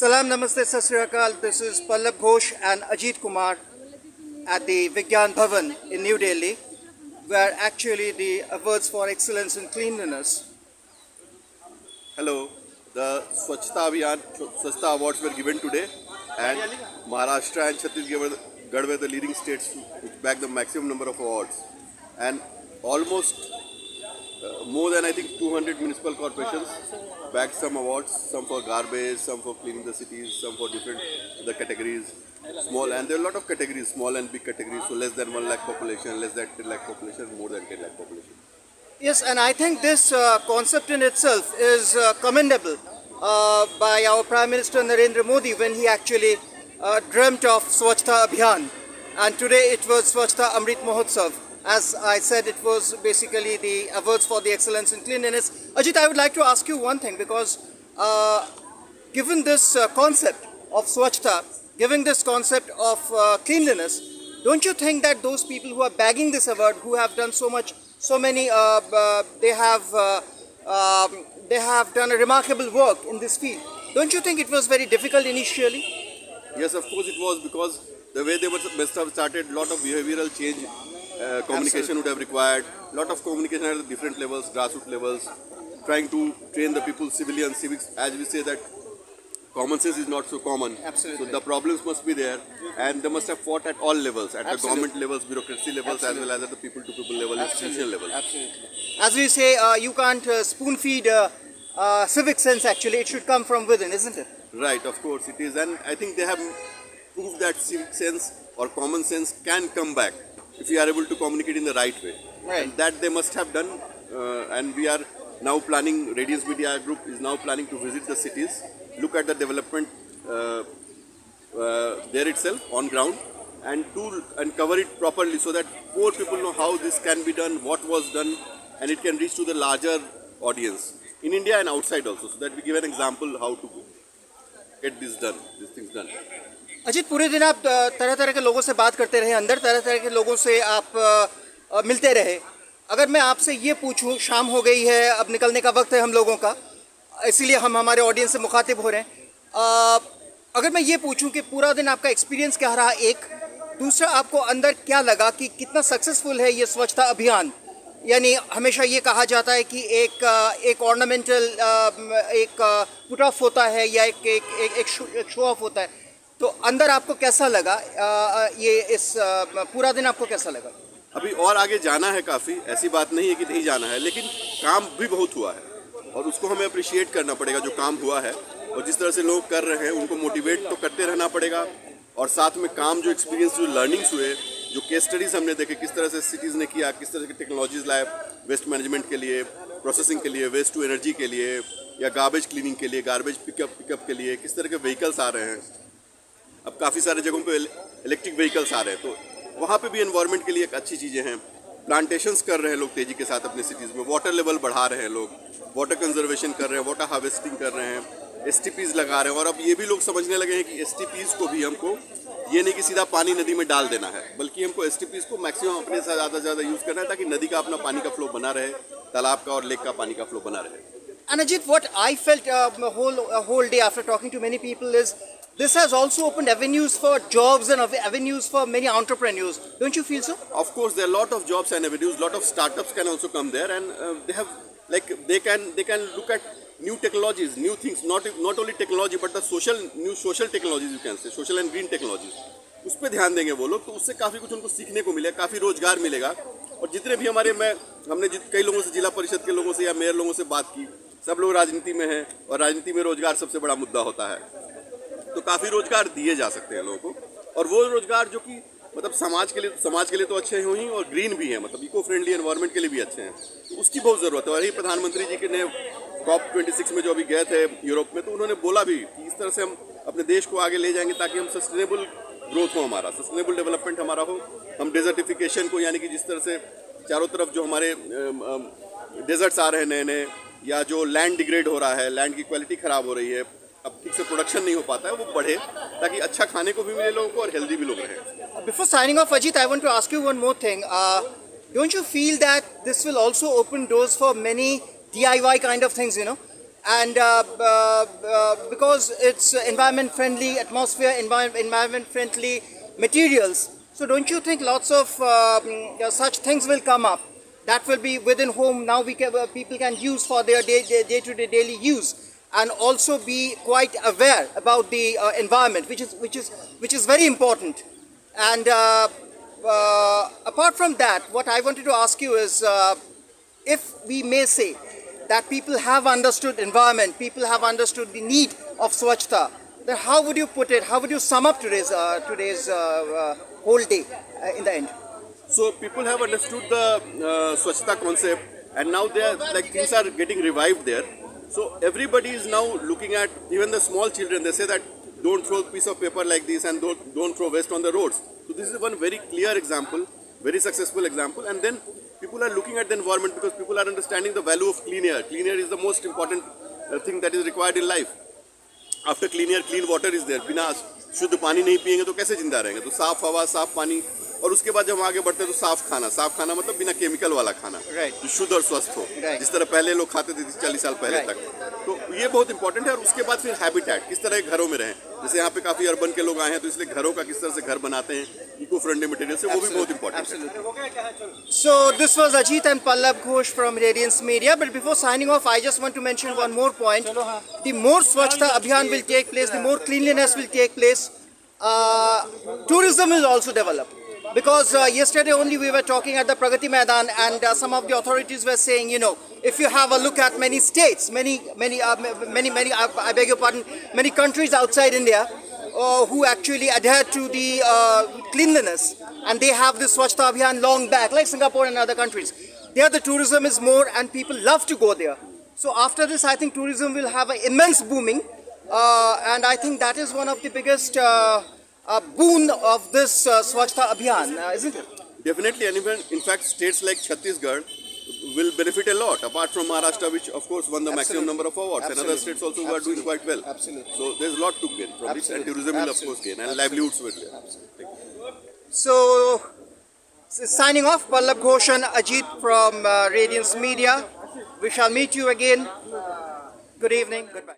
Salam, Namaste, Sat Sri Akal. This is Pallab Ghosh and Ajit Kumar at the Vigyan Bhavan in New Delhi, where actually the awards for excellence in cleanliness. Hello, the Swachhta Awards were given today, and Maharashtra and Chattisgarh were the leading states which bagged the maximum number of awards. And almost more than I think 200 municipal corporations bagged some awards, some for garbage, some for cleaning the cities, some for different other categories. Small, and there are a lot of categories, small and big categories, so less than 1 lakh population, less than 10 lakh population, more than 10 lakh population. Yes, and I think this concept in itself is commendable by our Prime Minister Narendra Modi when he actually dreamt of Swachhta Abhiyan. And today it was Swachh Amrit Mahotsav. As I said, it was basically the awards for the excellence in cleanliness. Ajit, I would like to ask you one thing, because given this concept of Swachhta, given this concept of cleanliness, don't you think that those people who are bagging this award, who have done they have done a remarkable work in this field, don't you think it was very difficult initially? Yes, of course it was, because the way they must have started, a lot of behavioral change, communication would have required, a lot of communication at the different levels, grassroots levels, trying to train the people, civilians, civics, as we say that common sense is not so common. Absolutely. So the problems must be there, and they must have fought at all levels, at the government levels, bureaucracy levels, as well as at the people-to-people level, institutional level. Absolutely. As we say, you can't spoon-feed civic sense actually, it should come from within, isn't it? Right, of course it is, and I think they have proved that civic sense or common sense can come back if you are able to communicate in the right way. Right. And that they must have done, and we are now planning, Radiance Media Group is now planning to visit the cities, look at the development there itself on ground, and cover it properly so that more people know how this can be done, what was done, and it can reach to the larger audience in India and outside also, so that we give an example how to get these things done. Ajit, पूरे दिन आप तरह तरह के लोगों से बात करते रहे, अंदर तरह तरह के लोगों से आप मिलते रहे. अगर मैं आपसे ये पूछूं, शाम हो गई है, अब निकलने का वक्त है हम लोगों का, इसीलिए हम हमारे ऑडियंस से मुखातिब हो रहे हैं. अगर मैं ये पूछूं कि पूरा दिन आपका एक्सपीरियंस क्या रहा, एक दूसरा आपको अंदर क्या लगा कि कितना सक्सेसफुल है ये स्वच्छता अभियान. यानी हमेशा ये कहा जाता है कि एक ऑर्नामेंटल एक पुट ऑफ होता है या एक शो ऑफ होता है, तो अंदर आपको कैसा लगा, ये इस पूरा दिन आपको कैसा लगा? अभी और आगे जाना है काफ़ी, ऐसी बात नहीं है कि नहीं जाना है, लेकिन काम भी बहुत हुआ है और उसको हमें अप्रिशिएट करना पड़ेगा जो काम हुआ है, और जिस तरह से लोग कर रहे हैं उनको मोटिवेट तो करते रहना पड़ेगा, और साथ में काम जो एक्सपीरियंस जो लर्निंग्स हुए, जो केस स्टडीज़ हमने देखे, किस तरह से सिटीज़ ने किया, किस तरह की टेक्नोलॉजीज़ लाए वेस्ट मैनेजमेंट के लिए, प्रोसेसिंग के लिए, वेस्ट टू एनर्जी के लिए, या गार्बेज क्लीनिंग के लिए, गार्बेज पिकअप के लिए, किस तरह के व्हीकल्स आ रहे हैं. अब काफ़ी सारे जगहों पे इलेक्ट्रिक व्हीकल्स आ रहे हैं, तो वहाँ पे भी एनवायरनमेंट के लिए एक अच्छी चीज़ें हैं. प्लांटेशंस कर रहे हैं लोग तेज़ी के साथ अपने सिटीज़ में, वाटर लेवल बढ़ा रहे हैं लोग, वाटर कंजर्वेशन कर रहे हैं, वाटर हार्वेस्टिंग कर रहे हैं, STPs लगा रहे हैं, और अब ये भी लोग समझने लगे हैं कि STPs को भी हमको ये नहीं कि सीधा पानी नदी में डाल देना है, बल्कि हमको STPs को मैक्सिमम अपने साथ ज़्यादा से ज़्यादा यूज़ करना है, ताकि नदी का अपना पानी का फ्लो बना रहे, तालाब का और लेक का पानी का फ्लो बना रहे. And Ajit, what I felt whole day after talking to many people is this has also opened avenues for jobs and avenues for many entrepreneurs. Don't you feel so? Of course, there are a lot of jobs and avenues. A lot of startups can also come there, and they can look at new technologies, new things. Not only technology, but the new social technologies, you can say, social and green technologies. उस पर ध्यान देंगे वो लोग, तो उससे काफ़ी कुछ उनको सीखने को मिलेगा, काफ़ी रोजगार मिलेगा. और जितने भी हमने कई लोगों से, जिला परिषद के लोगों से या मेयर लोगों से बात की, सब लोग राजनीति में हैं, और राजनीति में रोजगार सबसे बड़ा मुद्दा होता है, तो काफ़ी रोजगार दिए जा सकते हैं लोगों को, और वो रोजगार जो कि मतलब समाज के लिए तो अच्छे हों ही, और ग्रीन भी हैं, मतलब इको फ्रेंडली एनवायरनमेंट के लिए भी अच्छे हैं, तो उसकी बहुत ज़रूरत है. और यही प्रधानमंत्री जी के ने COP26 में जो अभी गए थे यूरोप में, तो उन्होंने बोला भी कि इस तरह से हम अपने देश को आगे ले जाएंगे ताकि हम सस्टेनेबल ग्रोथ हो, हमारा सस्टेनेबल डेवलपमेंट हमारा हो, हम डेजर्टिफिकेशन को, यानी कि जिस तरह से चारों तरफ जो हमारे डेजर्ट्स आ रहे हैं नए नए, या जो लैंड डिग्रेड हो रहा है, लैंड की क्वालिटी ख़राब हो रही है, अब ठीक से प्रोडक्शन नहीं हो पाता है, वो बढ़े ताकि अच्छा खाने को भी मिले लोगों को और हेल्दी भी लोग रहें. Before signing off, Ajit, I want to ask you one more thing. Don't you feel that this will also open doors for many DIY kind of things, and because it's environment friendly atmosphere, environment friendly materials. So don't you think lots of such things will come up that will be within home now people can use for their day-to-day daily use, and also be quite aware about the environment, which is very important. And apart from that, what I wanted to ask you is, if we may say that people have understood environment, people have understood the need of Swachhta, then how would you put it? How would you sum up today's whole day in the end? So people have understood the Swachhta concept, and now they are like things are getting revived there. So everybody is now looking at, even the small children, they say that don't throw a piece of paper like this and don't throw waste on the roads. So this is one very clear example, very successful example. And then people are looking at the environment because people are understanding the value of clean air. Clean air is the most important thing that is required in life. After clean air, clean water is there. बिना शुद्ध पानी नहीं पिएंगे तो कैसे जिंदा रहेंगे? तो साफ हवा, साफ पानी, और उसके बाद जब हम आगे बढ़ते हैं तो साफ खाना मतलब बिना केमिकल वाला खाना, जो शुद्ध और स्वस्थ हो, जिस तरह पहले लोग खाते थे 40 साल पहले तक। तो ये बहुत इंपॉर्टेंट है। और उसके बाद फिर हैबिटेट, किस तरह के घरों में रहें। जैसे यहाँ पे काफी अर्बन के लोग आए हैं, तो इसलिए घरों का किस तरह से घर बनाते हैं इको फ्रेंडली मटेरियल से, वो भी बहुत इंपॉर्टेंट है। So this was Ajit and Pallab Ghosh from Radiance Media. But before signing off, I just want to mention one more point. The more Swachhta Abhiyan will take place, the more cleanliness will take place, tourism will also develop. Because yesterday only we were talking at the Pragati Maidan, and some of the authorities were saying, if you have a look at many states, many, I beg your pardon, many countries outside India who actually adhere to the cleanliness, and they have this Swachhta Abhiyan long back, like Singapore and other countries. There the tourism is more and people love to go there. So after this, I think tourism will have an immense booming, and I think that is one of the biggest boon of this Swachhta Abhiyan, isn't it? Definitely, and even in fact states like Chhattisgarh will benefit a lot, apart from Maharashtra, which of course won the maximum number of awards, and other states also who are doing quite well. Absolutely. So there's a lot to gain from this, and tourism will of course gain, and livelihoods will gain. So, signing off, Pallab Ghosh and Ajit from Radiance Media. We shall meet you again. Good evening. Goodbye.